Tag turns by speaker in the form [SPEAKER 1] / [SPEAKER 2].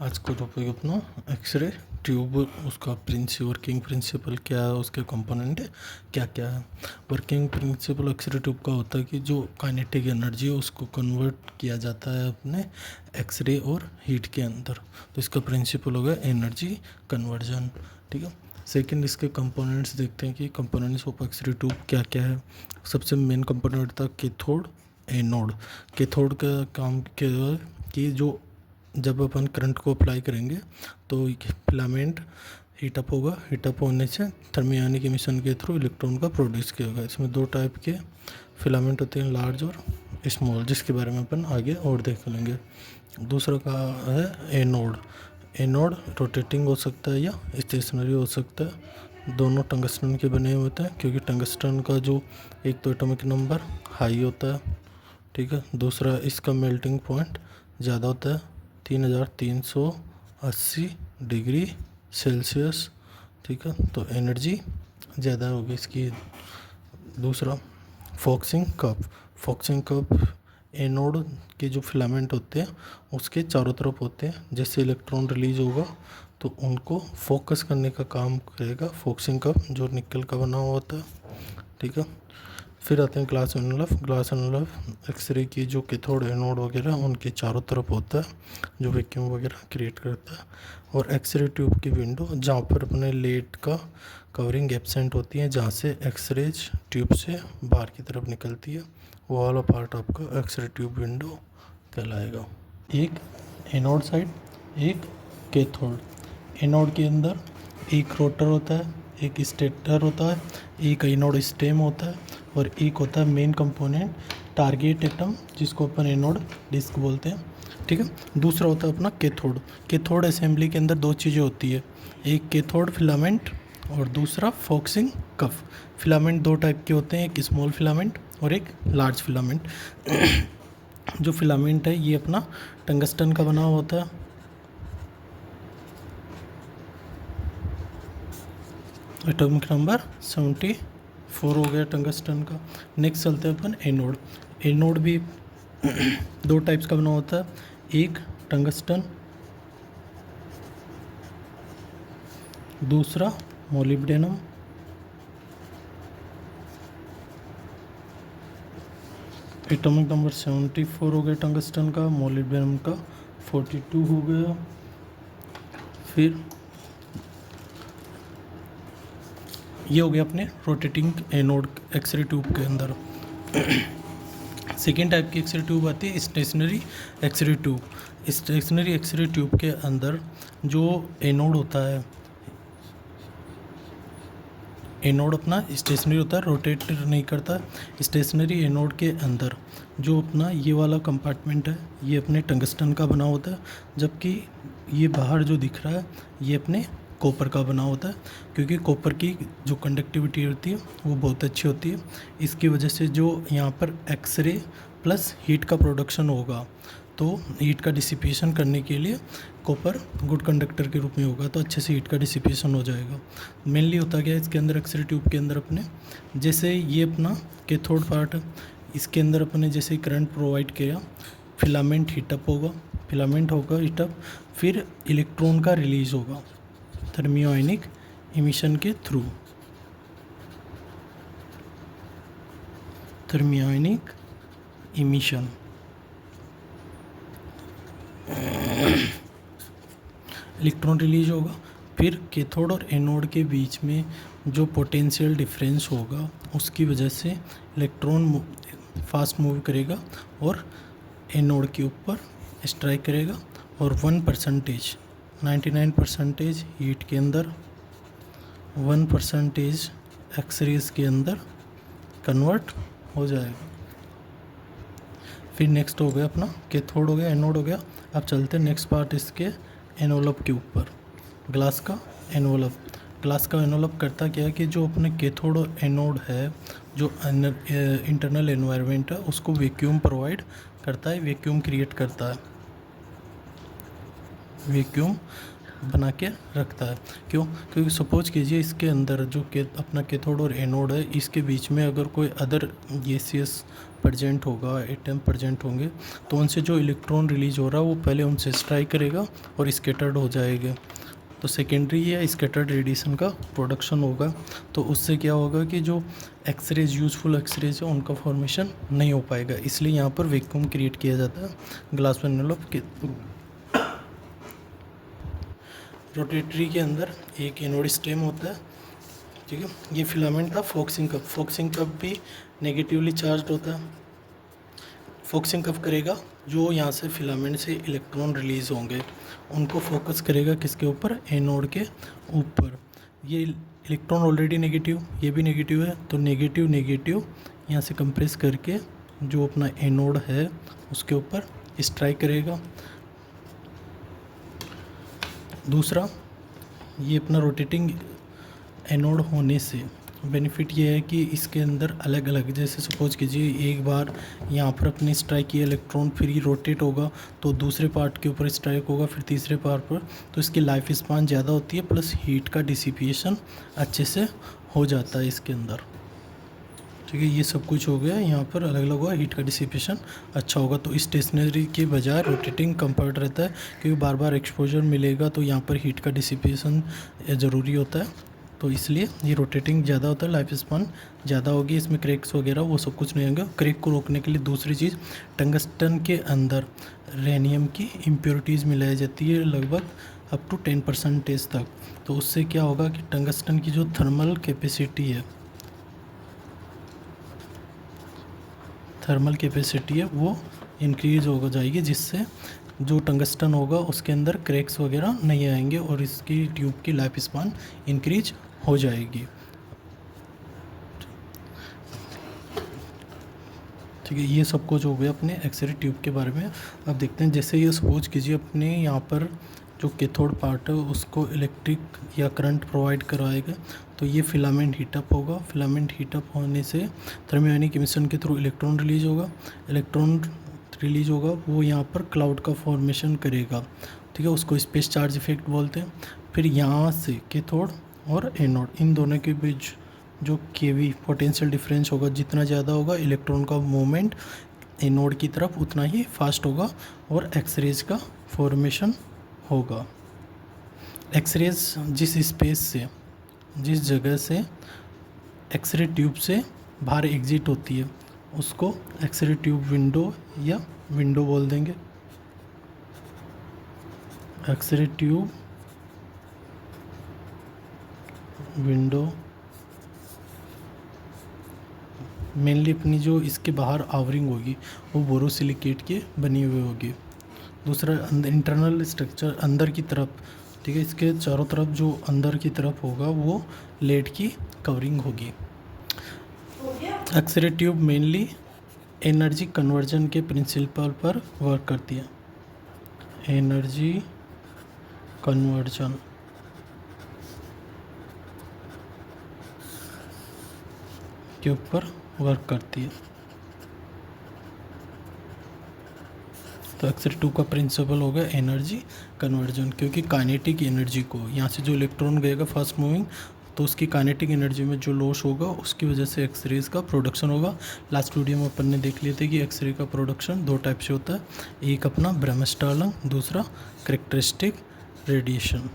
[SPEAKER 1] आज का टॉपिक अपना एक्सरे ट्यूब, उसका वर्किंग प्रिंसिपल क्या है, उसके कंपोनेंट क्या क्या है। वर्किंग प्रिंसिपल एक्सरे ट्यूब का होता है कि जो काइनेटिक एनर्जी है उसको कन्वर्ट किया जाता है अपने एक्सरे और हीट के अंदर। तो इसका प्रिंसिपल हो गया एनर्जी कन्वर्जन। ठीक है। सेकंड, इसके कंपोनेंट्स देखते हैं कि कंपोनेंट्स ऑफ एक्सरे ट्यूब क्या क्या है। सबसे मेन कंपोनेंट था कैथोड एनोड। कैथोड का काम क्या है कि जो जब अपन करंट को अप्लाई करेंगे तो फिलामेंट हीटअप होगा, हीटअप होने से थर्मियोनिक एमिशन के थ्रू इलेक्ट्रॉन का प्रोड्यूस किया होगा। इसमें दो टाइप के फिलामेंट होते हैं, लार्ज और स्मॉल, जिसके बारे में अपन आगे और देख लेंगे। दूसरा का है एनोड। एनोड रोटेटिंग हो सकता है या स्टेशनरी हो सकता है। दोनों टंगस्टन के बने हुए होते हैं, क्योंकि टंगस्टन का जो एक तो एटॉमिक नंबर हाई होता है, ठीक है, दूसरा इसका मेल्टिंग पॉइंट ज़्यादा होता है 3380 डिग्री सेल्सियस। ठीक है, तो एनर्जी ज़्यादा होगी इसकी। दूसरा फॉक्सिंग कप। फॉक्सिंग कप एनोड के जो फिलामेंट होते हैं उसके चारों तरफ होते हैं। जैसे इलेक्ट्रॉन रिलीज होगा तो उनको फोकस करने का काम करेगा फॉक्सिंग कप, जो निकल का बना हुआ होता है। ठीक है। फिर आते हैं glass envelope. Glass envelope X-ray की जो कैथोड एनोड वगैरह उनके चारों तरफ होता है, जो वैक्यूम वगैरह क्रिएट करता है। और एक्सरे ट्यूब की विंडो, जहाँ पर अपने लेड का कवरिंग एब्सेंट होती है, जहाँ से एक्सरेज ट्यूब से बाहर की तरफ निकलती है, वो वाला पार्ट आपका एक्सरे ट्यूब विंडो कहलाएगा। एक एनोड साइड, एक कैथोड। एनोड के अंदर एक रोटर होता है, एक स्टेटर होता है, एक एनोड स्टेम होता है, और एक होता है मेन कंपोनेंट टारगेट एटम, जिसको अपन एनोड डिस्क बोलते हैं। ठीक है। दूसरा होता है अपना कैथोड। कैथोड असेंबली के अंदर दो चीज़ें होती है, एक कैथोड फिलामेंट और दूसरा फॉक्सिंग कफ। फिलामेंट दो टाइप के होते हैं, एक स्मॉल फिलामेंट और एक लार्ज फिलामेंट। जो फिलामेंट है ये अपना टंगस्टन का बना हुआ होता है। एटॉमिक नंबर 74 हो गया टंगस्टन का। नेक्स्ट चलते हैं अपन एनोड। एनोड भी दो टाइप्स का बना होता है, एक टंगस्टन, दूसरा मोलिब्डेनम। एटॉमिक नंबर 74 हो गया टंगस्टन का, मोलिब्डेनम का 42 हो गया। फिर ये हो गया अपने रोटेटिंग एनोड एक्सरे ट्यूब के अंदर। सेकेंड टाइप की एक्सरे ट्यूब आती है stationary X-ray tube. Stationary X-ray tube के अंदर जो एनोड होता है, एनोड अपना स्टेशनरी होता है, रोटेट नहीं करता। स्टेशनरी एनोड के अंदर जो अपना ये वाला कंपार्टमेंट है ये अपने टंगस्टन का बना होता है, जबकि ये बाहर जो दिख रहा है ये अपने कॉपर का बना होता है, क्योंकि कॉपर की जो कंडक्टिविटी होती है वो बहुत अच्छी होती है। इसकी वजह से जो यहाँ पर एक्सरे प्लस हीट का प्रोडक्शन होगा, तो हीट का डिसिपेशन करने के लिए कॉपर गुड कंडक्टर के रूप में होगा, तो अच्छे से हीट का डिसिपेशन हो जाएगा। मेनली होता क्या है इसके अंदर एक्सरे ट्यूब के अंदर अपने, जैसे ये अपना कैथोड पार्ट है, इसके अंदर अपने जैसे करंट प्रोवाइड किया, फिलामेंट हीटअप होगा, फिलामेंट होगा हीटअप, फिर इलेक्ट्रॉन का रिलीज होगा थर्मियोनिक एमिशन के through. Thermionic emission electron release होगा, फिर कैथोड और एनोड के बीच में जो पोटेंशियल डिफरेंस होगा उसकी वजह से इलेक्ट्रॉन फास्ट मूव करेगा और एनोड के ऊपर स्ट्राइक करेगा, और 1% 99% हीट के अंदर 1% एक्सरेज के अंदर कन्वर्ट हो जाएगा। फिर नेक्स्ट हो गया अपना कैथोड हो गया, एनोड हो गया। अब चलते हैं नेक्स्ट पार्ट इसके एनवलप के ऊपर, ग्लास का एनवलप। ग्लास का एनवलप करता क्या है कि जो अपने कैथोड और एनोड है, जो इंटरनल एनवायरनमेंट है उसको वैक्यूम प्रोवाइड करता है, वैक्यूम क्रिएट करता है। वैक्यूम बना के रखता है। क्यों? क्योंकि सपोज कीजिए इसके अंदर जो के अपना कैथोड और एनोड है, इसके बीच में अगर कोई अदर गैसियस प्रेजेंट होगा, एटम प्रेजेंट होंगे, तो उनसे जो इलेक्ट्रॉन रिलीज हो रहा है वो पहले उनसे स्ट्राइक करेगा और स्कैटर्ड हो जाएगा। तो सेकेंडरी या स्कैटर्ड रेडिएशन का प्रोडक्शन होगा। तो उससे क्या होगा कि जो एक्सरेज, यूज़फुल एक्सरेज है, उनका फॉर्मेशन नहीं हो पाएगा। इसलिए यहाँ पर वैक्यूम क्रिएट किया जाता है ग्लास एनवेलप के थ्रू। रोटेटरी के अंदर एक एनोड स्टेम होता है, ठीक है। ये फिलामेंट था फोक्सिंग कप। फोक्सिंग कप भी नेगेटिवली चार्ज होता है। फोक्सिंग कप करेगा जो यहाँ से फिलामेंट से इलेक्ट्रॉन रिलीज़ होंगे उनको फोकस करेगा किसके ऊपर? एनोड के ऊपर। ये इलेक्ट्रॉन ऑलरेडी नेगेटिव, ये भी नेगेटिव है, तो नेगेटिव नेगेटिव यहाँ से कंप्रेस करके जो अपना एनोड है उसके ऊपर स्ट्राइक करेगा। दूसरा, ये अपना रोटेटिंग एनोड होने से बेनिफिट ये है कि इसके अंदर अलग अलग, जैसे सपोज कीजिए एक बार यहाँ पर अपने स्ट्राइक किया इलेक्ट्रॉन, फिर ये रोटेट होगा तो दूसरे पार्ट के ऊपर स्ट्राइक होगा, फिर तीसरे पार्ट पर, तो इसकी लाइफ स्पान ज़्यादा होती है, प्लस हीट का डिसिपिएशन अच्छे से हो जाता है इसके अंदर, ठीक है। ये सब कुछ हो गया, यहाँ पर अलग अलग हुआ, हीट का डिसिपेशन अच्छा होगा। तो स्टेशनरी के बजाय रोटेटिंग कंफर्ट रहता है, क्योंकि बार बार एक्सपोजर मिलेगा तो यहाँ पर हीट का डिसिपेशन ज़रूरी होता है। तो इसलिए ये रोटेटिंग ज़्यादा होता है, लाइफ स्पान ज़्यादा होगी। इसमें क्रैक्स वगैरह वो सब कुछ नहीं होंगे। क्रैक को रोकने के लिए दूसरी चीज़, टंगस्टन के अंदर रेनियम की इम्प्योरिटीज़ मिलाई जाती है लगभग अप टू 10% तक। तो उससे क्या होगा कि टंगस्टन की जो थर्मल कैपेसिटी है वो इंक्रीज़ हो जाएगी, जिससे जो टंगस्टन होगा उसके अंदर क्रैक्स वगैरह नहीं आएंगे और इसकी ट्यूब की लाइफ स्पान इंक्रीज हो जाएगी, ठीक है। ये सब कुछ हो गया अपने एक्सरे ट्यूब के बारे में। अब देखते हैं, जैसे ये सपोज कीजिए अपने यहाँ पर जो कैथोड पार्ट है उसको इलेक्ट्रिक या करंट प्रोवाइड करवाएगा, तो ये फिलामेंट हीटअप होगा। फिलामेंट हीटअप होने से थर्मियोनिक इमिशन के थ्रू इलेक्ट्रॉन रिलीज होगा, वो यहाँ पर क्लाउड का फॉर्मेशन करेगा, ठीक है। उसको स्पेस चार्ज इफेक्ट बोलते हैं। फिर यहाँ से कैथोड और एनोड, इन दोनों के बीच जो केवी पोटेंशियल डिफरेंस होगा, जितना ज़्यादा होगा इलेक्ट्रॉन का मूवमेंट एनोड की तरफ उतना ही फास्ट होगा और एक्सरेज का फॉर्मेशन होगा। एक्सरेज जिस जगह से एक्सरे ट्यूब से बाहर एग्जिट होती है उसको एक्सरे ट्यूब विंडो या विंडो बोल देंगे। एक्सरे ट्यूब विंडो मेनली अपनी जो इसके बाहर आवरिंग होगी वो बोरोसिलिकेट की बनी हुई होगी। दूसरा, इंटरनल स्ट्रक्चर अंदर की तरफ, ठीक है, इसके चारों तरफ जो अंदर की तरफ होगा वो लेड की कवरिंग होगी। X-ray tube mainly energy conversion के प्रिंसिपल पर वर्क करती है। एनर्जी कन्वर्जन के ऊपर वर्क करती है। तो एक्सरे ट्यूब का प्रिंसिपल होगा एनर्जी कन्वर्जन, क्योंकि काइनेटिक एनर्जी को यहाँ से जो इलेक्ट्रॉन गएगा फास्ट मूविंग, तो उसकी काइनेटिक एनर्जी में जो लॉस होगा उसकी वजह से एक्सरेज का प्रोडक्शन होगा। लास्ट वीडियो में अपन ने देख लिए थे कि एक्सरे का प्रोडक्शन दो टाइप से होता है, एक अपना ब्रह्मस्टारलंग, दूसरा कैरेक्टरिस्टिक रेडिएशन।